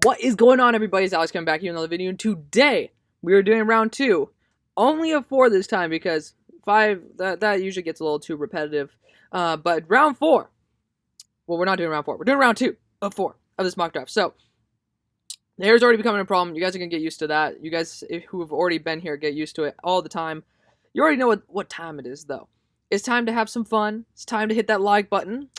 What is going on, everybody? It's Alex coming back here with another video, and today we are doing round 2. Only a 4 this time because 5, that usually gets a little too repetitive. But round 4, well, we're not doing round 4. We're doing round 2 of 4 of this mock draft. So, the hair's already becoming a problem. You guys are going to get used to that. You guys who have already been here get used to it all the time. You already know what time it is, though. It's time to have some fun. It's time to hit that like button.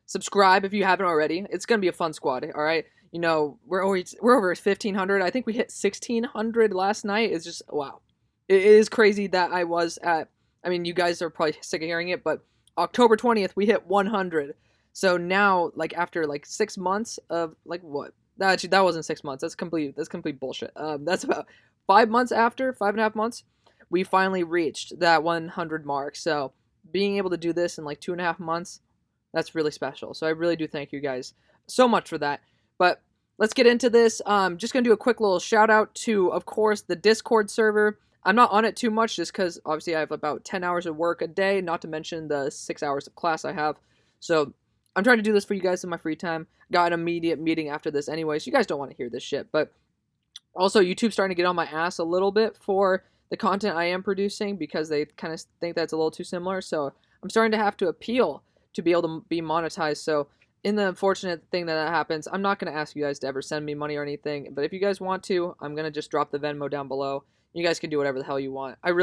Subscribe if you haven't already. It's going to be a fun squad, all right? You know, we're over 1,500. I think we hit 1,600 last night. It's just, wow. It is crazy that I was at, I mean, you guys are probably sick of hearing it, but October 20th, we hit 100. So now, like, after, 6 months of, what? Actually, that wasn't 6 months. That's complete bullshit. That's about 5 months after, 5.5 months, we finally reached that 100 mark. So being able to do this in, 2.5 months, that's really special. So I really do thank you guys so much for that. But let's get into this. Just going to do a quick little shout out to, of course, the Discord server. I'm not on it too much just because, obviously, I have about 10 hours of work a day, not to mention the 6 hours of class I have. So I'm trying to do this for you guys in my free time. Got an immediate meeting after this anyway, so you guys don't want to hear this shit. But also, YouTube's starting to get on my ass a little bit for the content I am producing because they kind of think that's a little too similar. So I'm starting to have to appeal to be able to be monetized. So in the unfortunate thing that happens, I'm not going to ask you guys to ever send me money or anything. But if you guys want to, I'm going to just drop the Venmo down below. You guys can do whatever the hell you want. I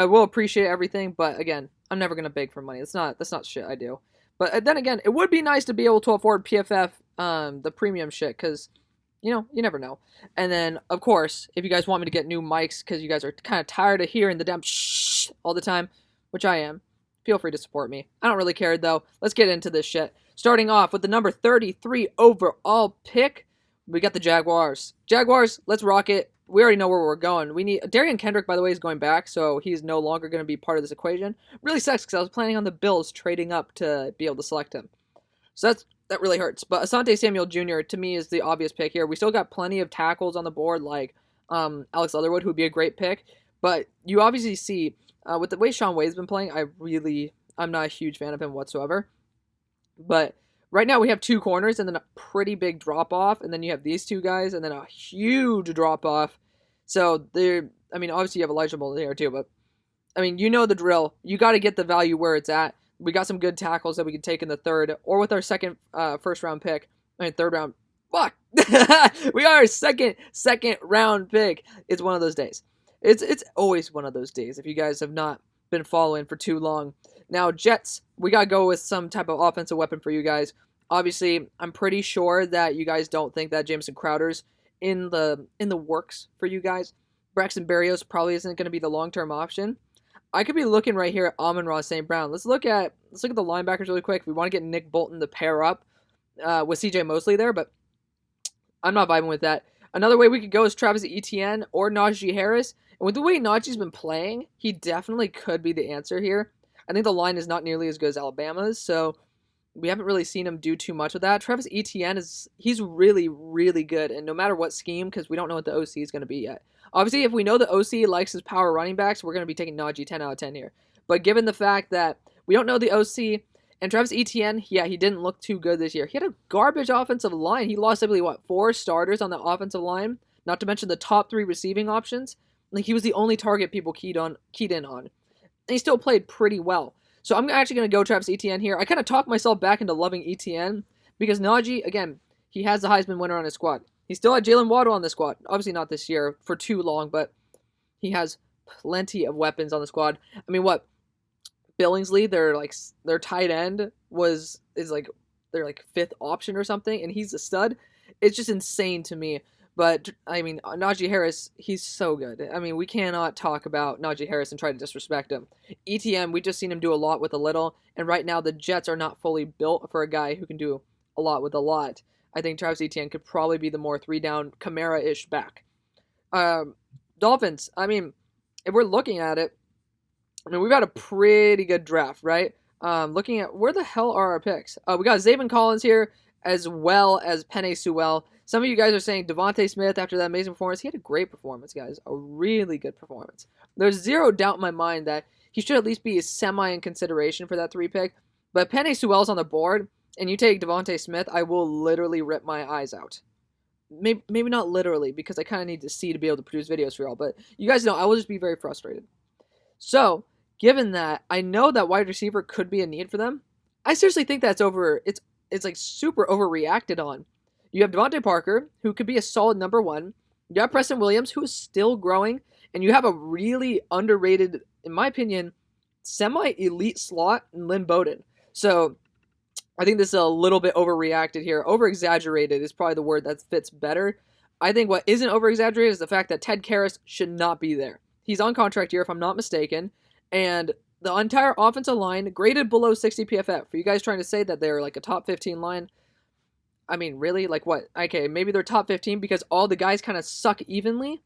will appreciate everything. But again, I'm never going to beg for money. That's not shit I do. But then again, it would be nice to be able to afford PFF, the premium shit, because, you never know. And then, of course, if you guys want me to get new mics, because you guys are kind of tired of hearing the damn shh all the time, which I am, feel free to support me. I don't really care, though. Let's get into this shit. Starting off with the number 33 overall pick, we got the Jaguars. Jaguars, let's rock it. We already know where we're going. We need Darian Kendrick, by the way, is going back, so he's no longer going to be part of this equation. Really sucks because I was planning on the Bills trading up to be able to select him. So that really hurts. But Asante Samuel Jr. to me is the obvious pick here. We still got plenty of tackles on the board, like Alex Leatherwood, who would be a great pick. But you obviously see with the way Shaun Wade's been playing, I'm not a huge fan of him whatsoever. But right now we have 2 corners and then a pretty big drop-off. And then you have these 2 guys and then a huge drop-off. So, obviously you have Elijah Molden here too. But, you know the drill. You got to get the value where it's at. We got some good tackles that we can take in the 3rd. Or with our first-round pick. 3rd round. Fuck! We are second round pick. It's one of those days. It's always one of those days if you guys have not been following for too long. Now, Jets, we got to go with some type of offensive weapon for you guys. Obviously, I'm pretty sure that you guys don't think that Jamison Crowder's in the works for you guys. Braxton Berrios probably isn't going to be the long-term option. I could be looking right here at Amon-Ra St. Brown. Let's look at the linebackers really quick. We want to get Nick Bolton to pair up with CJ Mosley there, but I'm not vibing with that. Another way we could go is Travis Etienne or Najee Harris. And with the way Najee's been playing, he definitely could be the answer here. I think the line is not nearly as good as Alabama's, so we haven't really seen him do too much with that. Travis Etienne, he's really, really good, and no matter what scheme, because we don't know what the OC is going to be yet. Obviously, if we know the OC likes his power running backs, we're going to be taking Najee 10 out of 10 here. But given the fact that we don't know the OC, and Travis Etienne, yeah, he didn't look too good this year. He had a garbage offensive line. He lost, I believe, 4 starters on the offensive line, not to mention the top 3 receiving options. He was the only target people keyed in on. And he still played pretty well. So I'm actually going to go Travis Etienne here. I kind of talked myself back into loving Etienne because Najee, again, he has the Heisman winner on his squad. He still had Jalen Waddle on the squad. Obviously not this year for too long, but he has plenty of weapons on the squad. Billingsley, their tight end is their 5th option or something, and he's a stud. It's just insane to me. But, Najee Harris, he's so good. We cannot talk about Najee Harris and try to disrespect him. ETM, we just seen him do a lot with a little, and right now the Jets are not fully built for a guy who can do a lot with a lot. I think Travis Etienne could probably be the more 3-down Kamara-ish back. Dolphins, if we're looking at it, we've got a pretty good draft, right? Looking at where the hell are our picks? We got Zaven Collins here, as well as Penei Sewell. Some of you guys are saying Devontae Smith after that amazing performance. He had a great performance, guys. A really good performance. There's zero doubt in my mind that he should at least be semi in consideration for that 3 pick. But Penei Sewell's on the board, and you take Devontae Smith, I will literally rip my eyes out. maybe not literally, because I kind of need to see to be able to produce videos for y'all, but you guys know I will just be very frustrated. So, given that, I know that wide receiver could be a need for them. I seriously think that's it's like super overreacted on. You have Devontae Parker, who could be a solid number one. You have Preston Williams, who is still growing, and you have a really underrated, in my opinion, semi-elite slot in Lynn Bowden. So, I think this is a little bit overreacted here. Over-exaggerated is probably the word that fits better. I think what isn't over-exaggerated is the fact that Ted Karras should not be there. He's on contract here, if I'm not mistaken, and the entire offensive line graded below 60 PFF. For you guys trying to say that they're like a top 15 line, I mean, really? Like what? Okay, maybe they're top 15 because all the guys kind of suck evenly.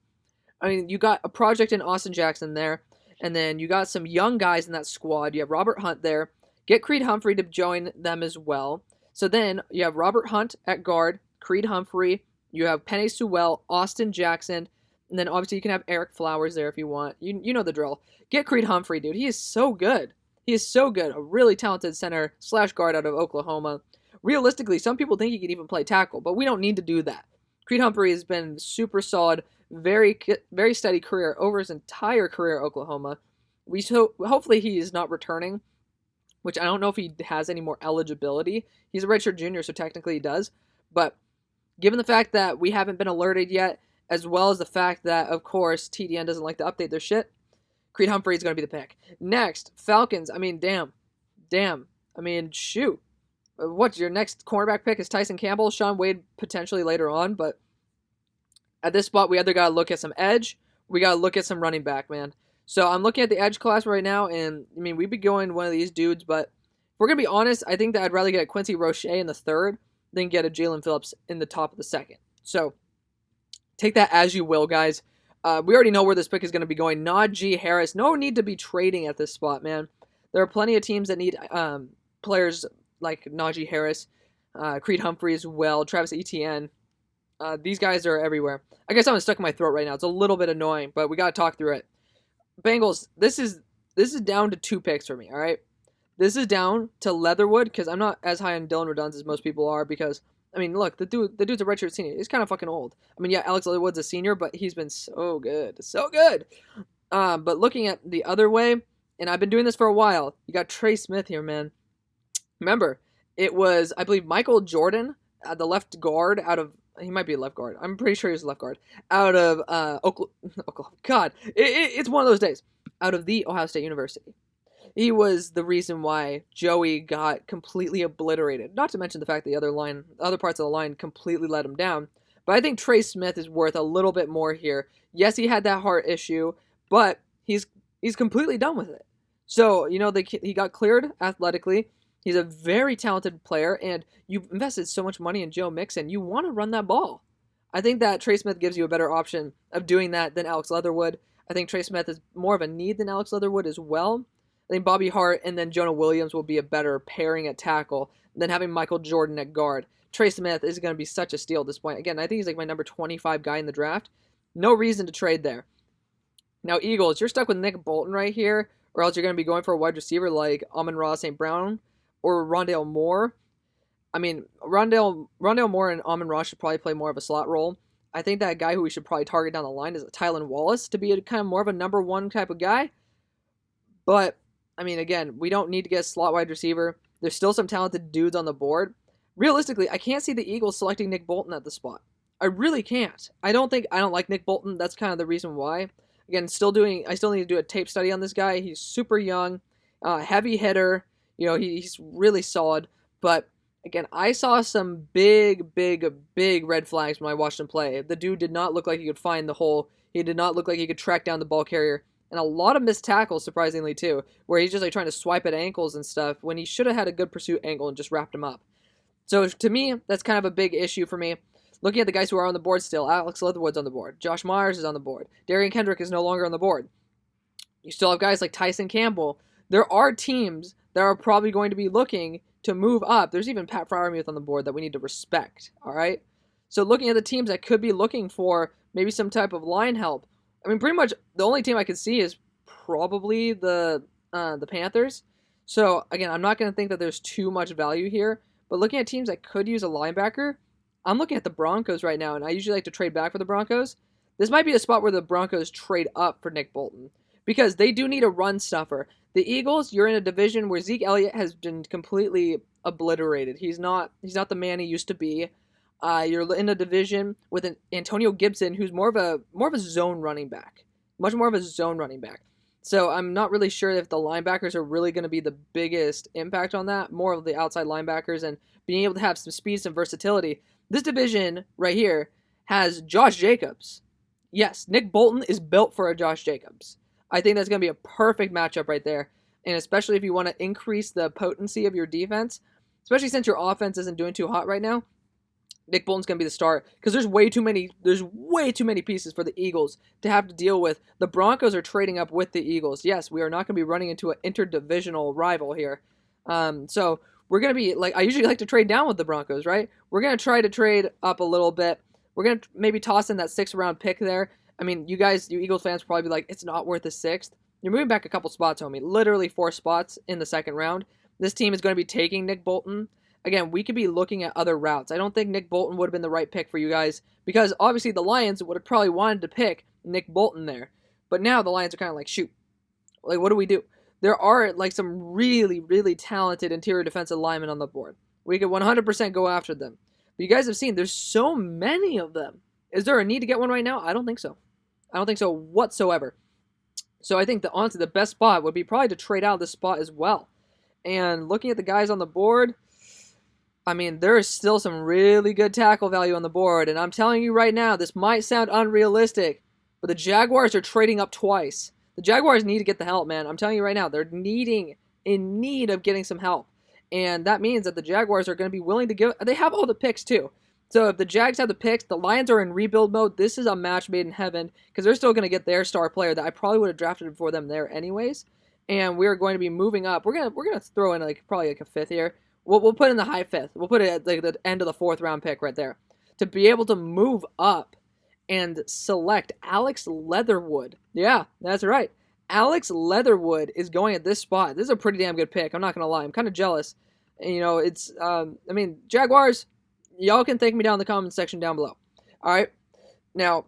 I mean, you got a project in Austin Jackson there, and then you got some young guys in that squad. You have Robert Hunt there. Get Creed Humphrey to join them as well. So then you have Robert Hunt at guard, Creed Humphrey. You have Penei Sewell, Austin Jackson, and then obviously you can have Eric Flowers there if you want. You know the drill. Get Creed Humphrey, dude. He is so good. He is so good. A really talented center / guard out of Oklahoma. Realistically, some people think he could even play tackle, but we don't need to do that. Creed Humphrey has been super solid, very steady career over his entire career at Oklahoma. Hopefully he is not returning, which I don't know if he has any more eligibility. He's a redshirt junior, so technically he does. But given the fact that we haven't been alerted yet, as well as the fact that, of course, TDN doesn't like to update their shit, Creed Humphrey is going to be the pick. Next, Falcons. I mean, damn. I mean, shoot. What's your next cornerback pick is Tyson Campbell, Shaun Wade potentially later on, but at this spot, we either got to look at some edge, we got to look at some running back, man. So I'm looking at the edge class right now, and I mean, we'd be going one of these dudes, but if we're going to be honest, I think that I'd rather get a Quincy Roche in the third than get a Jalen Phillips in the top of the second. So take that as you will, guys. We already know where this pick is going to be going. Najee Harris. No need to be trading at this spot, man. There are plenty of teams that need players like Najee Harris, Creed Humphrey as well, Travis Etienne. These guys are everywhere. I guess I'm stuck in my throat right now. It's a little bit annoying, but we got to talk through it. Bengals, this is down to 2 picks for me, all right? This is down to Leatherwood, because I'm not as high on Dylan Redunz as most people are, because, I mean, look, the dude's a redshirt senior. He's kind of fucking old. I mean, yeah, Alex Leatherwood's a senior, but he's been so good. So good! But looking at the other way, and I've been doing this for a while, you got Trey Smith here, man. Remember, it was, I believe, Michael Jordan, the left guard out of, he might be a left guard. I'm pretty sure he's a left guard. Out of Oklahoma. God, it's one of those days. Out of the Ohio State University. He was the reason why Joey got completely obliterated. Not to mention the fact that the other parts of the line completely let him down. But I think Trey Smith is worth a little bit more here. Yes, he had that heart issue, but he's completely done with it. So, you know, he got cleared athletically. He's a very talented player, and you've invested so much money in Joe Mixon. You want to run that ball. I think that Trey Smith gives you a better option of doing that than Alex Leatherwood. I think Trey Smith is more of a need than Alex Leatherwood as well. I think Bobby Hart and then Jonah Williams will be a better pairing at tackle than having Michael Jordan at guard. Trey Smith is going to be such a steal at this point. Again, I think he's like my number 25 guy in the draft. No reason to trade there. Now, Eagles, you're stuck with Nick Bolton right here, or else you're going to be going for a wide receiver like Amon-Ra St. Brown or Rondale Moore. I mean, Rondale Moore and Amon-Ra should probably play more of a slot role. I think that guy who we should probably target down the line is Tylan Wallace to be a kind of more of a number one type of guy. But, I mean, again, we don't need to get a slot wide receiver. There's still some talented dudes on the board. Realistically, I can't see the Eagles selecting Nick Bolton at the spot. I really can't. I don't like Nick Bolton. That's kind of the reason why. Again, I still need to do a tape study on this guy. He's super young, heavy hitter. You know, he's really solid. But again, I saw some big red flags when I watched him play. The dude did not look like he could find the hole. He did not look like he could track down the ball carrier. And a lot of missed tackles, surprisingly, too, where he's just like trying to swipe at ankles and stuff when he should have had a good pursuit angle and just wrapped him up. So to me, that's kind of a big issue for me. Looking at the guys who are on the board still, Alex Leatherwood's on the board. Josh Myers is on the board. Darian Kendrick is no longer on the board. You still have guys like Tyson Campbell. There are teams that are probably going to be looking to move up. There's even Pat Freiermuth on the board that we need to respect, all right? So looking at the teams that could be looking for maybe some type of line help, I mean, pretty much the only team I could see is probably the Panthers. So, again, I'm not going to think that there's too much value here, but looking at teams that could use a linebacker, I'm looking at the Broncos right now, and I usually like to trade back for the Broncos. This might be a spot where the Broncos trade up for Nick Bolton because they do need a run stuffer. The Eagles, you're in a division where Zeke Elliott has been completely obliterated. He's not the man he used to be. You're in a division with an Antonio Gibson, who's more of a zone running back, much more of a zone running back. So I'm not really sure if the linebackers are really going to be the biggest impact on that. More of the outside linebackers and being able to have some speed, some versatility. This division right here has Josh Jacobs. Yes, Nick Bolton is built for a Josh Jacobs. I think that's going to be a perfect matchup right there. And especially if you want to increase the potency of your defense, especially since your offense isn't doing too hot right now, Nick Bolton's going to be the start because there's way too many pieces for the Eagles to have to deal with. The Broncos are trading up with the Eagles. Yes, we are not going to be running into an interdivisional rival here. So we're going to be, I usually like to trade down with the Broncos, right? We're going to try to trade up a little bit. We're going to maybe toss in that 6th round pick there. I mean, you Eagles fans probably be like, it's not worth the 6th. You're moving back a couple spots, homie. Literally 4 spots in the 2nd round. This team is going to be taking Nick Bolton. Again, we could be looking at other routes. I don't think Nick Bolton would have been the right pick for you guys because obviously the Lions would have probably wanted to pick Nick Bolton there. But now the Lions are kind of like, shoot, what do we do? There are some really, really talented interior defensive linemen on the board. We could 100% go after them. But you guys have seen there's so many of them. Is there a need to get one right now? I don't think so. I don't think so whatsoever. So I think honestly the best spot would be probably to trade out of this spot as well. And looking at the guys on the board, I mean, there is still some really good tackle value on the board. And I'm telling you right now, this might sound unrealistic, but the Jaguars are trading up twice. The Jaguars need to get the help, man. I'm telling you right now, they're in need of getting some help. And that means that the Jaguars are going to be willing to give. They have all the picks too. So if the Jags have the picks, the Lions are in rebuild mode. This is a match made in heaven because they're still going to get their star player that I probably would have drafted for them there anyways. And we're going to be moving up. We're gonna throw in probably a 5th here. We'll put in the high 5th. We'll put it at the end of the 4th round pick right there to be able to move up and select Alex Leatherwood. Yeah, that's right. Alex Leatherwood is going at this spot. This is a pretty damn good pick. I'm not going to lie. I'm kind of jealous. And, it's, Jaguars, y'all can thank me down in the comment section down below. All right. Now,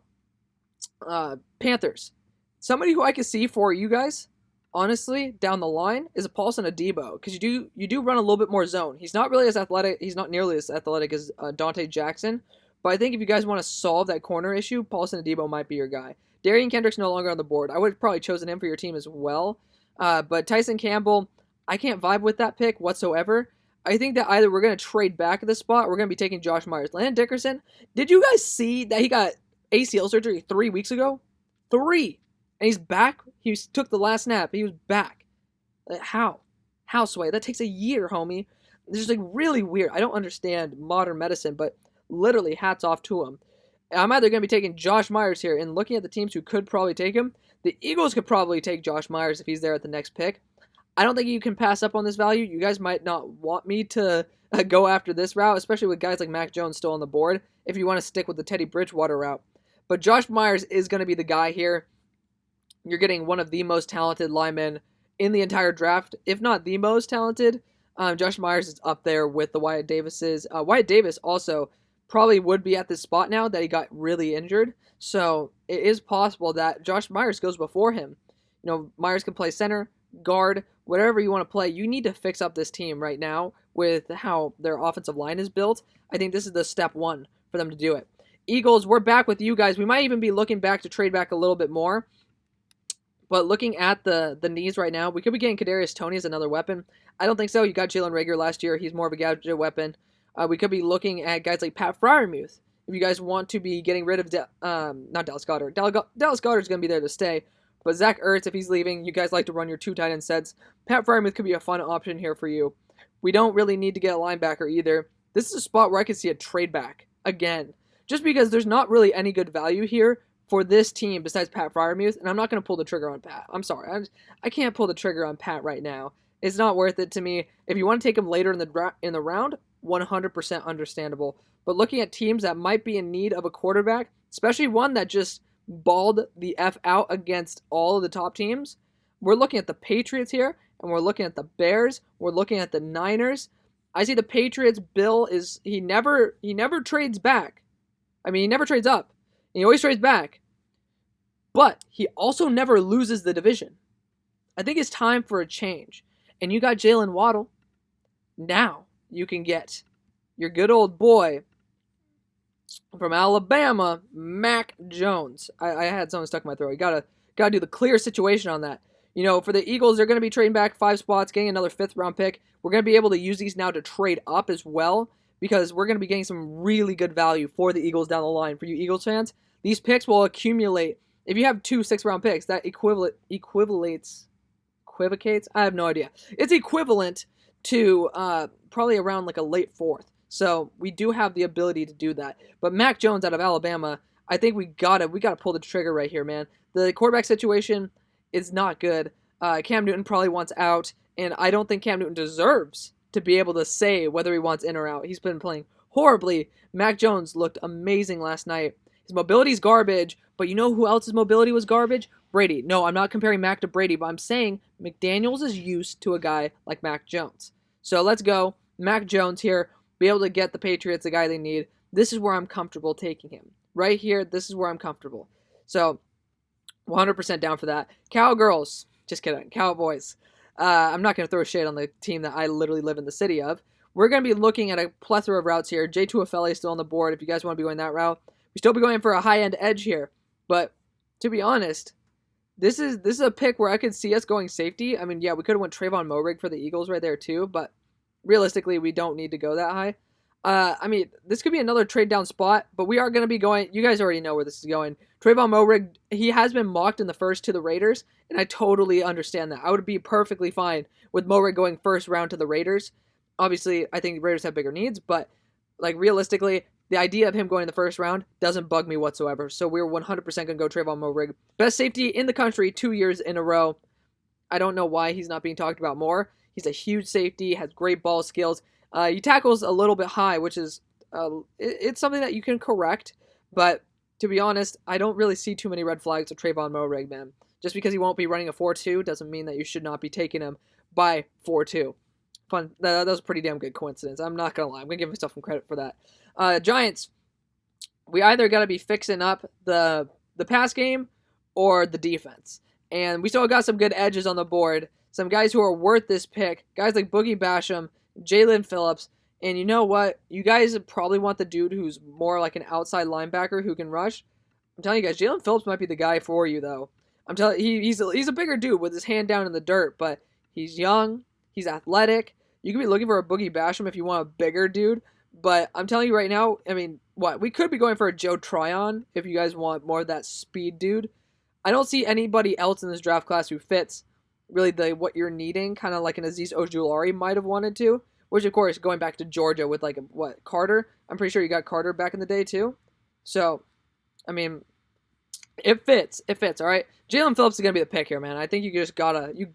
Panthers. Somebody who I can see for you guys, honestly, down the line is a Paulson Adebo because you do run a little bit more zone. He's not really as athletic. He's not nearly as athletic as Dante Jackson. But I think if you guys want to solve that corner issue, Paulson Adebo might be your guy. Darian Kendrick's no longer on the board. I would have probably chosen him for your team as well. But Tyson Campbell, I can't vibe with that pick whatsoever. I think that either we're going to trade back at this spot or we're going to be taking Josh Myers. Landon Dickerson, did you guys see that he got ACL surgery 3 weeks ago? 3. And he's back. He took the last snap. He was back. How? How, Sway? That takes a year, homie. It's just really weird. I don't understand modern medicine, but literally hats off to him. I'm either going to be taking Josh Myers here and looking at the teams who could probably take him. The Eagles could probably take Josh Myers if he's there at the next pick. I don't think you can pass up on this value. You guys might not want me to go after this route, especially with guys like Mac Jones still on the board, if you want to stick with the Teddy Bridgewater route. But Josh Myers is going to be the guy here. You're getting one of the most talented linemen in the entire draft, if not the most talented. Josh Myers is up there with the Wyatt Davises. Wyatt Davis also probably would be at this spot now that he got really injured. So it is possible that Josh Myers goes before him. Myers can play center, guard, whatever you want to play. You need to fix up this team right now with how their offensive line is built. I think this is the step one for them to do it. Eagles, we're back with you guys. We might even be looking back to trade back a little bit more. But looking at the knees right now, we could be getting Kadarius Toney as another weapon. I don't think so. You got Jalen Reagor last year. He's more of a gadget weapon. We could be looking at guys like Pat Freiermuth. If you guys want to be getting rid of, not Dallas Goedert. Dallas Goedert is going to be there to stay. But Zach Ertz, if he's leaving, you guys like to run your 2 tight end sets. Pat Freiermuth could be a fun option here for you. We don't really need to get a linebacker either. This is a spot where I could see a trade back again. Just because there's not really any good value here for this team besides Pat Freiermuth. And I'm not going to pull the trigger on Pat. I'm sorry. I can't pull the trigger on Pat right now. It's not worth it to me. If you want to take him later in the round, 100% understandable. But looking at teams that might be in need of a quarterback, especially one that just balled the F out against all of the top teams, we're looking at the Patriots here, and we're looking at the Bears, we're looking at the Niners. I see the Patriots bill is he never trades back. I mean, he never trades up. He always trades back. But he also never loses the division. I think it's time for a change. And you got Jalen Waddle. Now you can get your good old boy from Alabama, Mac Jones. I had something stuck in my throat. You gotta do the clear situation on that. You know, for the Eagles, they're going to be trading back 5 spots, getting another 5th-round pick. We're going to be able to use these now to trade up as well because we're going to be getting some really good value for the Eagles down the line. For you Eagles fans, these picks will accumulate. If you have 2 6th-round picks, that equivocates? I have no idea. It's equivalent to probably around like a late 4th. So we do have the ability to do that. But Mac Jones out of Alabama, I think we gotta pull the trigger right here, man. The quarterback situation is not good. Cam Newton probably wants out, and I don't think Cam Newton deserves to be able to say whether he wants in or out. He's been playing horribly. Mac Jones looked amazing last night. His mobility's garbage, but you know who else's mobility was garbage? Brady. No, I'm not comparing Mac to Brady, but I'm saying McDaniels is used to a guy like Mac Jones. So let's go. Mac Jones here, be able to get the Patriots the guy they need. This is where I'm comfortable taking him. Right here, this is where I'm comfortable. So 100% down for that. Cowgirls. Just kidding. Cowboys. I'm not going to throw shade on the team that I literally live in the city of. We're going to be looking at a plethora of routes here. J2 Afele is still on the board if you guys want to be going that route. We still be going for a high-end edge here. But to be honest, this is a pick where I could see us going safety. I mean, yeah, we could have went Trayvon Moehrig for the Eagles right there too, but realistically, we don't need to go that high. I mean, this could be another trade down spot, but we are going to be going, you guys already know where this is going. Trayvon Moehrig, he has been mocked in the first to the Raiders, and I totally understand that. I would be perfectly fine with Moehrig going first round to the Raiders. Obviously, I think the Raiders have bigger needs, but like realistically, the idea of him going in the first round doesn't bug me whatsoever. So we're 100% going to go Trayvon Moehrig. Best safety in the country 2 years in a row. I don't know why he's not being talked about more. He's a huge safety, has great ball skills. He tackles a little bit high, which is it's something that you can correct. But to be honest, I don't really see too many red flags with Trayvon Moehrig, man. Just because he won't be running a 4.2 doesn't mean that you should not be taking him by 4.2. Fun. That was a pretty damn good coincidence. I'm not going to lie. I'm going to give myself some credit for that. Giants, we either got to be fixing up the pass game or the defense. And we still got some good edges on the board. Some guys who are worth this pick. Guys like Boogie Basham, Jalen Phillips. And you know what? You guys probably want the dude who's more like an outside linebacker who can rush. I'm telling you guys, Jalen Phillips might be the guy for you, though. I'm telling you, he's a bigger dude with his hand down in the dirt, but he's young. He's athletic. You could be looking for a Boogie Basham if you want a bigger dude. But I'm telling you right now, I mean, we could be going for a Joe Tryon if you guys want more of that speed dude. I don't see anybody else in this draft class who fits really what you're needing, kind of like an Azeez Ojulari might have wanted to, which of course, going back to Georgia with Carter? I'm pretty sure you got Carter back in the day too. So, I mean, it fits, all right? Jalen Phillips is going to be the pick here, man. I think you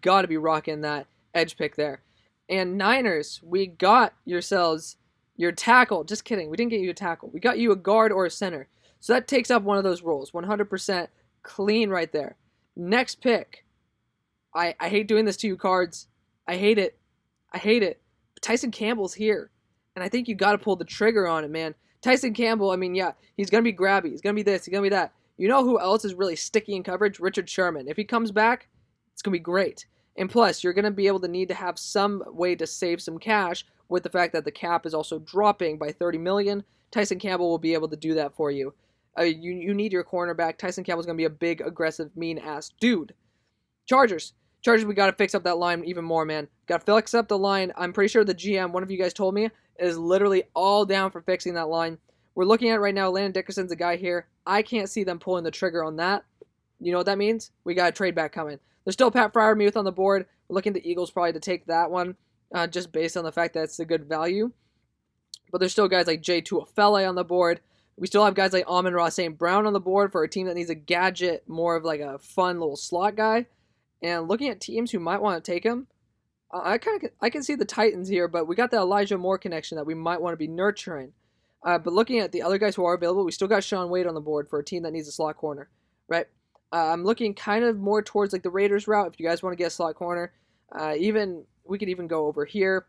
gotta be rocking that edge pick there. And Niners, we got yourselves your tackle. Just kidding. We didn't get you a tackle. We got you a guard or a center. So that takes up one of those roles. 100% clean right there. Next pick. I hate doing this to you, Cards. I hate it. But Tyson Campbell's here. And I think you got to pull the trigger on it, man. Tyson Campbell, I mean, yeah, he's going to be grabby. He's going to be this. He's going to be that. You know who else is really sticky in coverage? Richard Sherman. If he comes back, it's going to be great. And plus, you're going to be able to need to have some way to save some cash with the fact that the cap is also dropping by $30 million. Tyson Campbell will be able to do that for you. You need your cornerback. Tyson Campbell's going to be a big, aggressive, mean-ass dude. Chargers, we got to fix up that line even more, man. Got to fix up the line. I'm pretty sure the GM, one of you guys told me, is literally all down for fixing that line. We're looking at right now, Landon Dickerson's a guy here. I can't see them pulling the trigger on that. You know what that means? We got a trade back coming. There's still Pat Freiermuth on the board. We're looking at the Eagles probably to take that one, just based on the fact that it's a good value. But there's still guys like J2 Afele on the board. We still have guys like Amon-Ra St. Brown on the board for a team that needs a gadget, more of like a fun little slot guy. And looking at teams who might want to take him, I can see the Titans here, but we got the Elijah Moore connection that we might want to be nurturing. But looking at the other guys who are available, we still got Shaun Wade on the board for a team that needs a slot corner, right? I'm looking kind of more towards like the Raiders route if you guys want to get a slot corner. We could even go over here.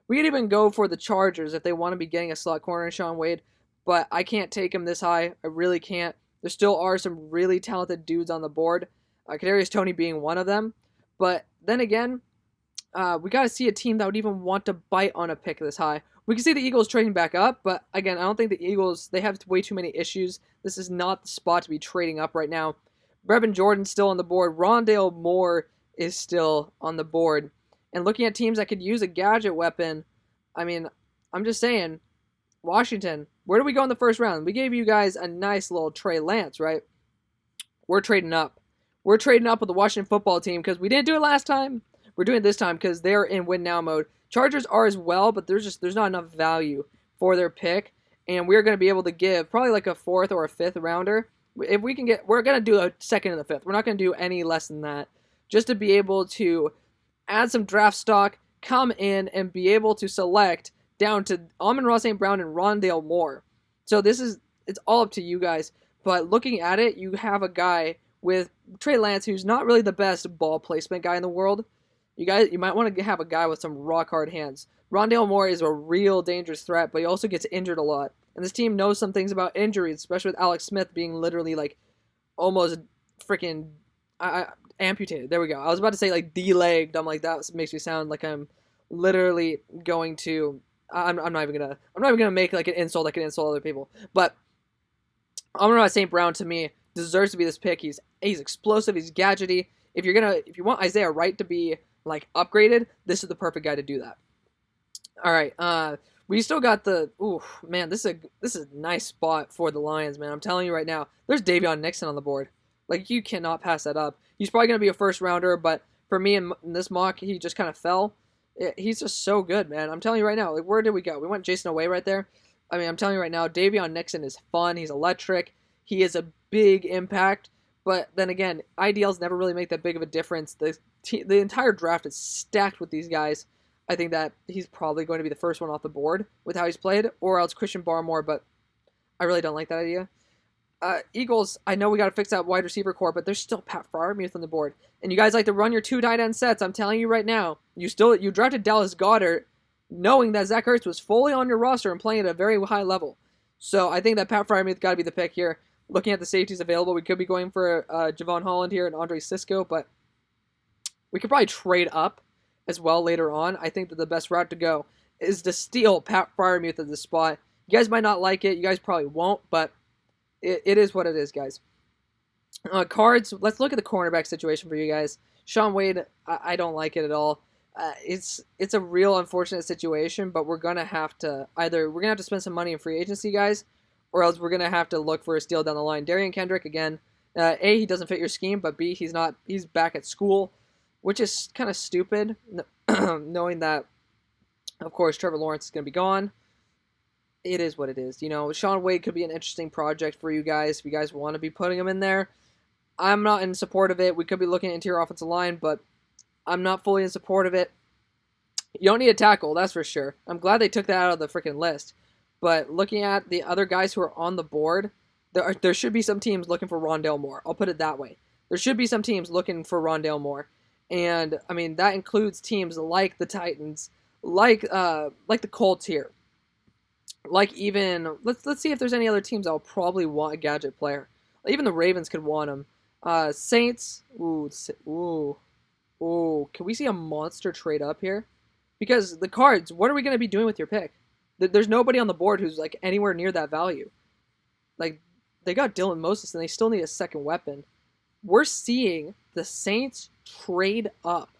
We could even go for the Chargers if they want to be getting a slot corner in Shaun Wade, but I can't take him this high. I really can't. There still are some really talented dudes on the board, Kadarius Toney being one of them. But then again, we got to see a team that would even want to bite on a pick this high. We can see the Eagles trading back up, but again, I don't think the Eagles, they have way too many issues. This is not the spot to be trading up right now. Brevin Jordan's still on the board. Rondale Moore is still on the board. And looking at teams that could use a gadget weapon, I mean, I'm just saying, Washington, where do we go in the first round? We gave you guys a nice little Trey Lance, right? We're trading up. We're trading up with the Washington football team because we didn't do it last time. We're doing it this time because they're in win now mode. Chargers are as well, but there's not enough value for their pick, and we're going to be able to give probably like a 4th or a 5th rounder. If we can get, we're going to do a 2nd and a 5th. We're not going to do any less than that, just to be able to add some draft stock, come in, and be able to select down to Amon-Ra St. Brown and Rondale Moore. So it's all up to you guys. But looking at it, you have a guy with Trey Lance who's not really the best ball placement guy in the world. You might want to have a guy with some rock hard hands. Rondale Moore is a real dangerous threat, but he also gets injured a lot. And this team knows some things about injuries, especially with Alex Smith being literally like almost freaking amputated. There we go. I was about to say like de-legged. I'm like, that makes me sound like I'm literally going to. I'm not even gonna make like an insult that can insult other people. But Amon-Ra St. Brown to me deserves to be this pick. He's explosive. He's gadgety. If you want Isaiah Wright to be like upgraded, this is the perfect guy to do that. All right, we still got the. Ooh, man, this is a nice spot for the Lions, man. I'm telling you right now, there's Davion Nixon on the board. Like, you cannot pass that up. He's probably gonna be a first rounder, but for me in this mock, he just kind of fell. He's just so good, man. I'm telling you right now. Like, where did we go? We went Jason Away right there. I mean, I'm telling you right now, Davion Nixon is fun. He's electric. He is a big impact. But then again, IDLs never really make that big of a difference. The entire draft is stacked with these guys. I think that he's probably going to be the first one off the board with how he's played, or else Christian Barmore, but I really don't like that idea. Eagles, I know we got to fix that wide receiver core, but there's still Pat Freiermuth on the board. And you guys like to run your 2 tight end sets. I'm telling you right now, you drafted Dallas Goedert knowing that Zach Ertz was fully on your roster and playing at a very high level. So I think that Pat Freiermuth got to be the pick here. Looking at the safeties available, we could be going for Javon Holland here and Andre Cisco, but we could probably trade up as well later on. I think that the best route to go is to steal Pat Freiermuth at this spot. You guys might not like it. You guys probably won't, but it is what it is, guys. Cards, let's look at the cornerback situation for you guys. Shaun Wade, I don't like it at all. It's a real unfortunate situation, but we're going to have to spend some money in free agency, guys, or else we're going to have to look for a steal down the line. Darian Kendrick, again, A, he doesn't fit your scheme, but B, he's back at school, which is kind of stupid, knowing that, of course, Trevor Lawrence is going to be gone. It is what it is. You know, Shaun Wade could be an interesting project for you guys if you guys want to be putting him in there. I'm not in support of it. We could be looking at interior offensive line, but I'm not fully in support of it. You don't need a tackle, that's for sure. I'm glad they took that out of the freaking list. But looking at the other guys who are on the board, there should be some teams looking for Rondale Moore. I'll put it that way. There should be some teams looking for Rondale Moore. And, I mean, that includes teams like the Titans, like the Colts here. Like even, let's see if there's any other teams that will probably want a gadget player. Even the Ravens could want him. Saints, can we see a monster trade up here? Because the Cards, what are we going to be doing with your pick? There's nobody on the board who's like anywhere near that value. Like, they got Dylan Moses and they still need a second weapon. We're seeing the Saints trade up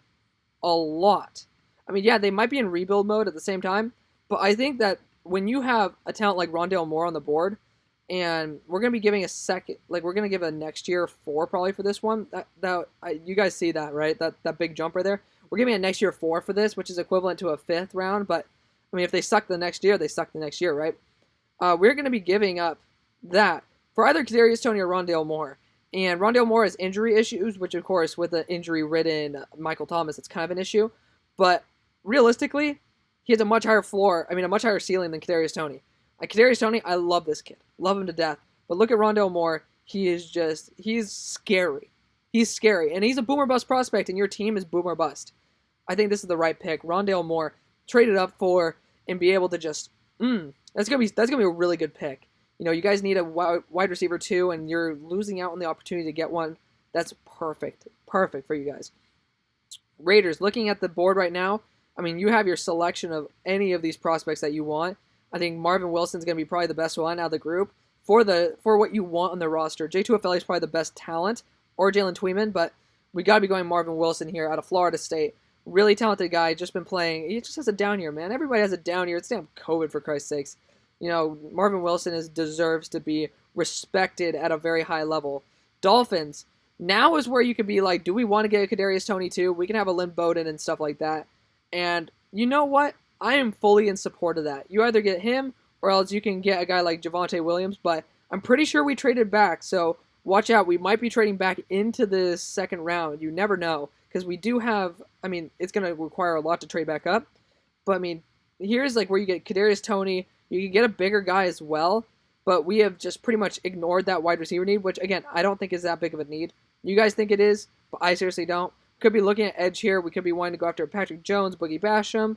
a lot. I mean, yeah, they might be in rebuild mode at the same time, but I think that when you have a talent like Rondale Moore on the board, and we're going to be giving we're going to give a next year 4 probably for this one. You guys see that, right? That big jump right there. We're giving a next year 4 for this, which is equivalent to a 5th round, but I mean, if they suck the next year, they suck the next year, right? We're going to be giving up that for either Kadarius Toney or Rondale Moore. And Rondale Moore has injury issues, which of course with the injury-ridden Michael Thomas, it's kind of an issue. But realistically, he has a much higher ceiling than Kadarius Toney. Like Kadarius Toney, I love this kid. Love him to death. But look at Rondale Moore. He's scary. He's scary. And he's a boomer bust prospect, and your team is boomer bust. I think this is the right pick. Rondale Moore, trade it up for and be able to just that's gonna be a really good pick. You know, you guys need a wide receiver too, and you're losing out on the opportunity to get one. That's perfect for you guys. Raiders, looking at the board right now, I mean, you have your selection of any of these prospects that you want. I think Marvin Wilson's going to be probably the best one out of the group for what you want on the roster. J2FLA is probably the best talent, or Jalen Tweeman, but we got to be going Marvin Wilson here out of Florida State. Really talented guy, just been playing. He just has a down year, man. Everybody has a down year. It's damn COVID, for Christ's sakes. You know, Marvin Wilson deserves to be respected at a very high level. Dolphins, now is where you could be like, do we want to get a Kadarius Toney too? We can have a Lynn Bowden and stuff like that. And you know what? I am fully in support of that. You either get him or else you can get a guy like Javonte Williams, but I'm pretty sure we traded back, so watch out. We might be trading back into the second round. You never know, because we do have, I mean, it's going to require a lot to trade back up, but I mean, here's like where you get Kadarius Toney. You can get a bigger guy as well, but we have just pretty much ignored that wide receiver need, which, again, I don't think is that big of a need. You guys think it is, but I seriously don't. Could be looking at edge here. We could be wanting to go after Patrick Jones, Boogie Basham.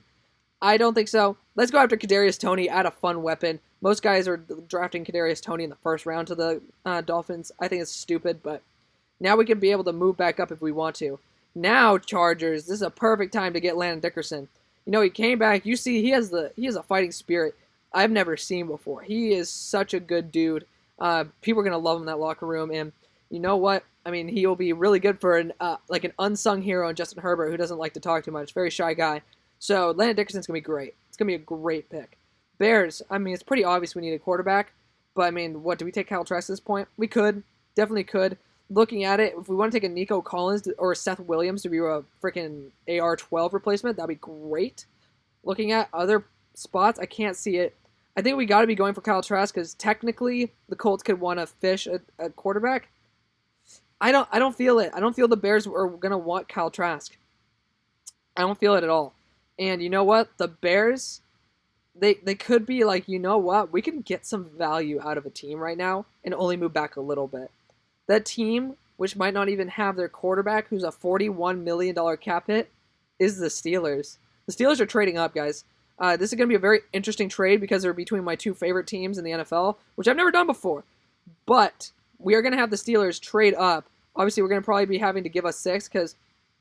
I don't think so. Let's go after Kadarius Toney, add a fun weapon. Most guys are drafting Kadarius Toney in the first round to the Dolphins. I think it's stupid, but now we can be able to move back up if we want to. Now, Chargers, this is a perfect time to get Landon Dickerson. You know, he came back. You see, he has a fighting spirit I've never seen before. He is such a good dude. People are going to love him in that locker room, and you know what? I mean, he will be really good for an unsung hero in Justin Herbert, who doesn't like to talk too much. Very shy guy. So Landon Dickerson's going to be great. It's going to be a great pick. Bears, I mean, it's pretty obvious we need a quarterback. But, I mean, what, do we take Kyle Trask at this point? We could. Definitely could. Looking at it, if we want to take a Nico Collins or a Seth Williams to be a freaking AR-12 replacement, that'd be great. Looking at other spots, I can't see it. I think we got to be going for Kyle Trask because technically the Colts could want to fish a quarterback. I don't feel it. I don't feel the Bears are going to want Kyle Trask. I don't feel it at all. And you know what? The Bears, they could be like, you know what? We can get some value out of a team right now and only move back a little bit. That team, which might not even have their quarterback, who's a $41 million cap hit, is the Steelers. The Steelers are trading up, guys. This is going to be a very interesting trade because they're between my two favorite teams in the NFL, which I've never done before. But we are going to have the Steelers trade up. Obviously, we're going to probably be having to give us 6 because,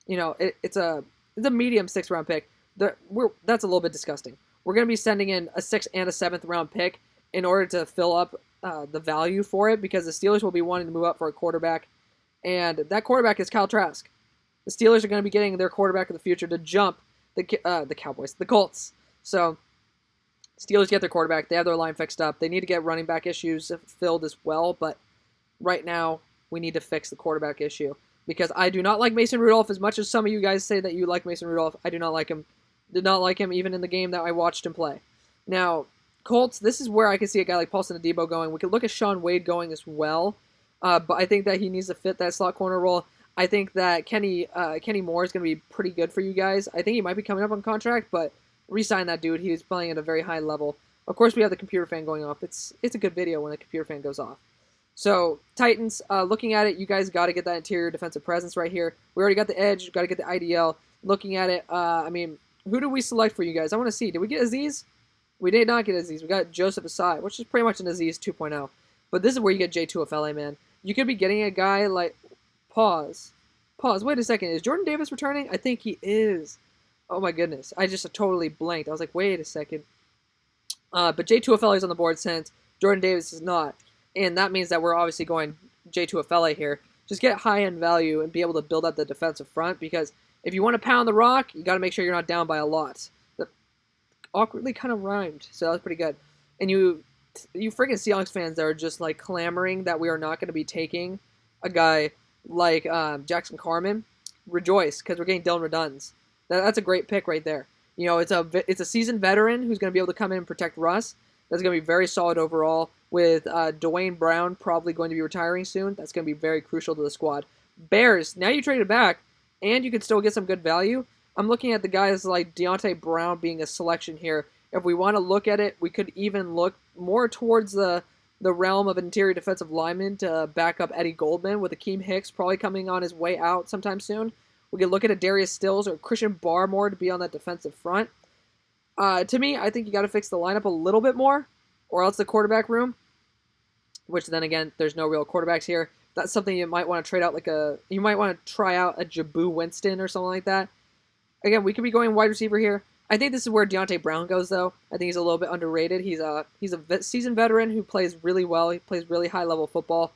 you know, it's a medium 6th round pick. That's a little bit disgusting. We're going to be sending in a 6th and a 7th round pick in order to fill up the value for it because the Steelers will be wanting to move up for a quarterback, and that quarterback is Kyle Trask. The Steelers are going to be getting their quarterback of the future to jump the Cowboys, the Colts. So Steelers get their quarterback. They have their line fixed up. They need to get running back issues filled as well, but right now we need to fix the quarterback issue because I do not like Mason Rudolph as much as some of you guys say that you like Mason Rudolph. I do not like him. Did not like him even in the game that I watched him play. Now, Colts, this is where I can see a guy like Paulson Adebo going. We could look at Sean Wade going as well, but I think that he needs to fit that slot corner role. I think that Kenny Moore is going to be pretty good for you guys. I think he might be coming up on contract, but re-sign that dude. He was playing at a very high level. Of course, we have the computer fan going off. It's a good video when the computer fan goes off. So, Titans, looking at it, you guys got to get that interior defensive presence right here. We already got the edge. Got to get the IDL. Looking at it, I mean, who do we select for you guys? I want to see. Did we get Aziz? We did not get Aziz. We got Joseph Asai, which is pretty much an Aziz 2.0. But this is where you get J2FLA, man. You could be getting a guy like... Pause. Wait a second. Is Jordan Davis returning? I think he is. Oh, my goodness. I just totally blanked. I was like, wait a second. But J2FLA is on the board since Jordan Davis is not. And that means that we're obviously going J2FLA here. Just get high-end value and be able to build up the defensive front because if you want to pound the rock, you got to make sure you're not down by a lot. That awkwardly kind of rhymed, so that was pretty good. And you freaking Seahawks fans that are just like clamoring that we are not going to be taking a guy like Jackson Carman, rejoice because we're getting Dylan Redunds. That's a great pick right there. You know, it's a seasoned veteran who's going to be able to come in and protect Russ. That's going to be very solid overall. With Dwayne Brown probably going to be retiring soon, that's going to be very crucial to the squad. Bears, now you trade it back, and you can still get some good value. I'm looking at the guys like Deontay Brown being a selection here. If we want to look at it, we could even look more towards the realm of interior defensive lineman to back up Eddie Goldman with Akeem Hicks probably coming on his way out sometime soon. We could look at a Darius Stills or Christian Barmore to be on that defensive front. To me, I think you got to fix the lineup a little bit more, or else the quarterback room, which then again, there's no real quarterbacks here. That's something you might want to trade out, you might want to try out a Jabu Winston or something like that. Again, we could be going wide receiver here. I think this is where Deontay Brown goes, though. I think he's a little bit underrated. He's a seasoned veteran who plays really well. He plays really high-level football.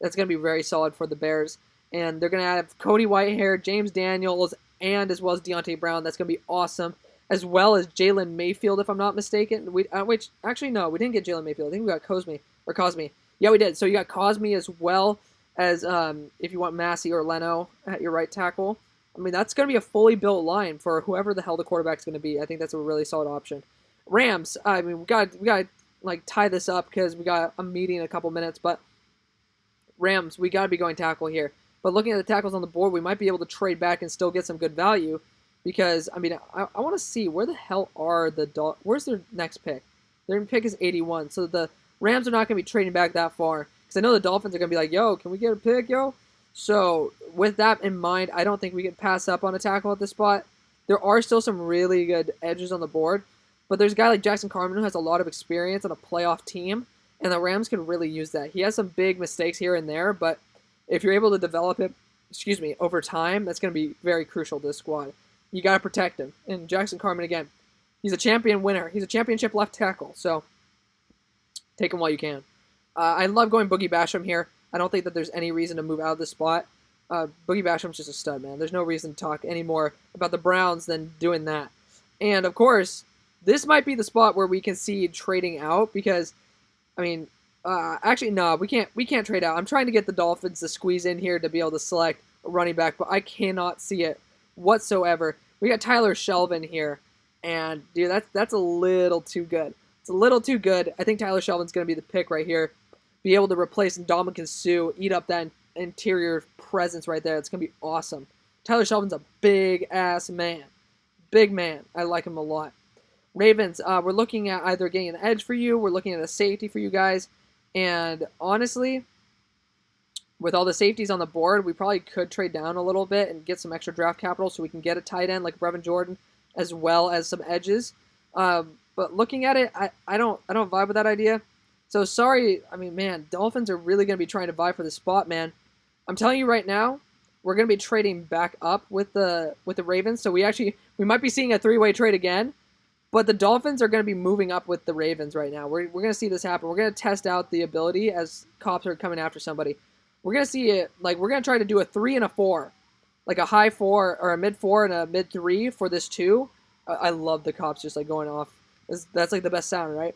That's going to be very solid for the Bears. And they're going to have Cody Whitehair, James Daniels, and as well as Deontay Brown. That's going to be awesome. As well as Jalen Mayfield, if I'm not mistaken. Actually, no, we didn't get Jalen Mayfield. I think we got Cosme. Yeah, we did. So you got Cosme as well as, if you want Massey or Leno at your right tackle. I mean, that's going to be a fully built line for whoever the hell the quarterback's going to be. I think that's a really solid option. Rams, I mean, we got like tie this up because we got a meeting in a couple minutes, but Rams, we got to be going tackle here. But looking at the tackles on the board, we might be able to trade back and still get some good value because, I mean, I want to see where the hell are where's their next pick? Their pick is 81, so the Rams are not going to be trading back that far because I know the Dolphins are going to be like, yo, can we get a pick, yo? So with that in mind, I don't think we can pass up on a tackle at this spot. There are still some really good edges on the board, but there's a guy like Jackson Carman who has a lot of experience on a playoff team, and the Rams can really use that. He has some big mistakes here and there, but if you're able to develop him, over time, that's going to be very crucial to this squad. You got to protect him. And Jackson Carman, again, he's a champion winner. He's a championship left tackle, so take him while you can. I love going Boogie Basham here. I don't think that there's any reason to move out of this spot. Boogie Basham's just a stud, man. There's no reason to talk any more about the Browns than doing that. And, of course, this might be the spot where we can see trading out because, I mean, actually, no, we can't trade out. I'm trying to get the Dolphins to squeeze in here to be able to select a running back, but I cannot see it whatsoever. We got Tyler Shelvin here, and, dude, that's a little too good. It's a little too good. I think Tyler Shelvin's going to be the pick right here. Be able to replace Ndamukong Suh, eat up that interior presence right there. It's going to be awesome. Tyler Shelvin's a big-ass man. Big man. I like him a lot. Ravens, we're looking at either getting an edge for you, we're looking at a safety for you guys, and honestly, with all the safeties on the board, we probably could trade down a little bit and get some extra draft capital so we can get a tight end like Brevin Jordan as well as some edges. But looking at it, I don't vibe with that idea. So sorry, I mean, man, Dolphins are really going to be trying to vie for the spot, man. I'm telling you right now, we're going to be trading back up with the Ravens. So we might be seeing a three-way trade again, but the Dolphins are going to be moving up with the Ravens right now. We're going to see this happen. We're going to test out the ability as cops are coming after somebody. We're going to see it, like we're going to try to do a 3 and a 4, like a high 4 or a mid 4 and a mid 3 for this 2. I love the cops just like going off. That's like the best sound, right?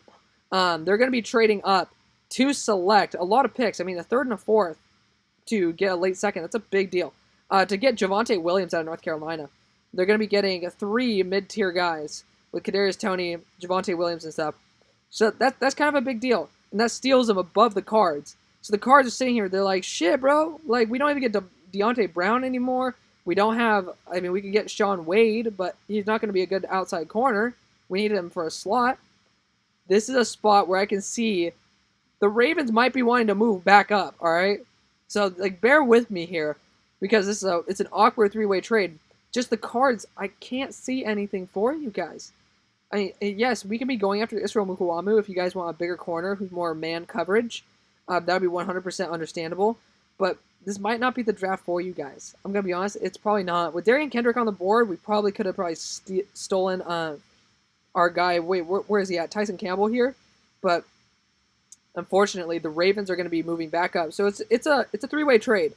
They're going to be trading up to select a lot of picks. I mean, a 3rd and a 4th to get a late 2nd. That's a big deal. To get Javonte Williams out of North Carolina, they're going to be getting 3 mid-tier guys with Kadarius Toney, Javonte Williams, and stuff. So that's kind of a big deal, and that steals them above the Cards. So the Cards are sitting here. They're like, shit, bro. Like, we don't even get Deontay Brown anymore. We don't have. I mean, we can get Sean Wade, but he's not going to be a good outside corner. We need him for a slot. This is a spot where I can see the Ravens might be wanting to move back up, all right? So, like, bear with me here because it's an awkward 3-way trade. Just the Cards, I can't see anything for you guys. I mean, yes, we can be going after Israel Mukuamu if you guys want a bigger corner who's more man coverage. That would be 100% understandable. But this might not be the draft for you guys. I'm going to be honest, it's probably not. With Darian Kendrick on the board, we probably could have stolen our guy. Wait, where is he at? Tyson Campbell here? But unfortunately, the Ravens are going to be moving back up. So it's a 3-way trade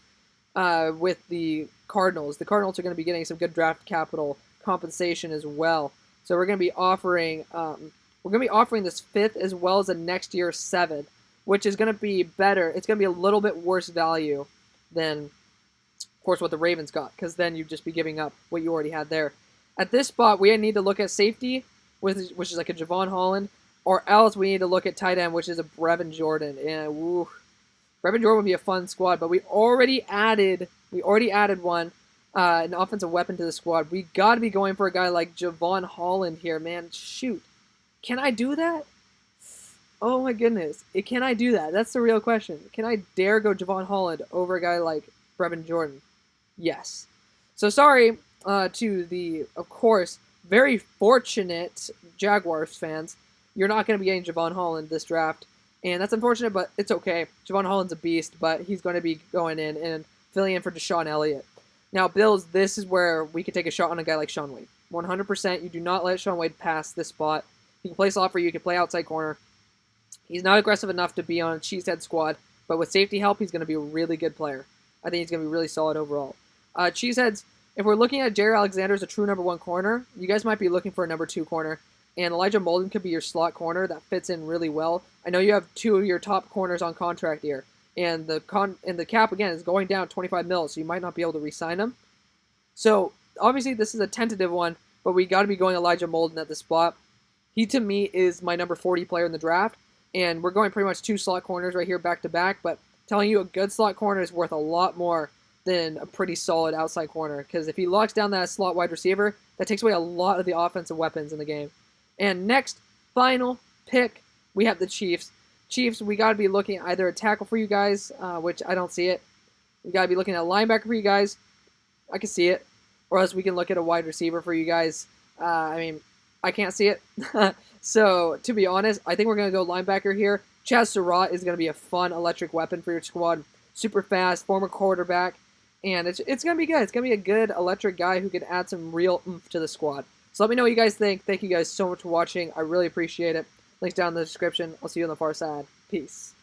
with the Cardinals. The Cardinals are going to be getting some good draft capital compensation as well. So we're going to be offering this 5th as well as the next year's 7th, which is going to be better. It's going to be a little bit worse value than, of course, what the Ravens got, because then you'd just be giving up what you already had there. At this spot, we need to look at safety, which is like a Javon Holland, or else we need to look at tight end, which is a Brevin Jordan. And Brevin Jordan would be a fun squad, but we already added one, an offensive weapon to the squad. We got to be going for a guy like Javon Holland here, man. Shoot, can I do that? Oh my goodness, can I do that? That's the real question. Can I dare go Javon Holland over a guy like Brevin Jordan? Yes. So sorry to the, of course, very fortunate, Jaguars fans, you're not going to be getting Javon Holland this draft. And that's unfortunate, but it's okay. Javon Holland's a beast, but he's going to be going in and filling in for Deshaun Elliott. Now, Bills, this is where we could take a shot on a guy like Shaun Wade. 100%, you do not let Shaun Wade pass this spot. He can play slot for you. He can play outside corner. He's not aggressive enough to be on a cheesehead squad, but with safety help, he's going to be a really good player. I think he's going to be really solid overall. Cheeseheads, if we're looking at Jaire Alexander as a true number 1 corner, you guys might be looking for a number 2 corner. And Elijah Molden could be your slot corner that fits in really well. I know you have 2 of your top corners on contract here. And the cap, again, is going down 25 mils, so you might not be able to re-sign him. So, obviously, this is a tentative one, but we got to be going Elijah Molden at the spot. He, to me, is my number 40 player in the draft. And we're going pretty much 2 slot corners right here back-to-back. But telling you a good slot corner is worth a lot more than a pretty solid outside corner. Because if he locks down that slot wide receiver, that takes away a lot of the offensive weapons in the game. And next, final pick, we have the Chiefs. Chiefs, we got to be looking at either a tackle for you guys, which I don't see it. We got to be looking at a linebacker for you guys. I can see it. Or else we can look at a wide receiver for you guys. I can't see it. So, to be honest, I think we're going to go linebacker here. Chaz Surratt is going to be a fun electric weapon for your squad. Super fast, former quarterback. And it's going to be good. It's going to be a good electric guy who can add some real oomph to the squad. So let me know what you guys think. Thank you guys so much for watching. I really appreciate it. Links down in the description. I'll see you on the far side. Peace.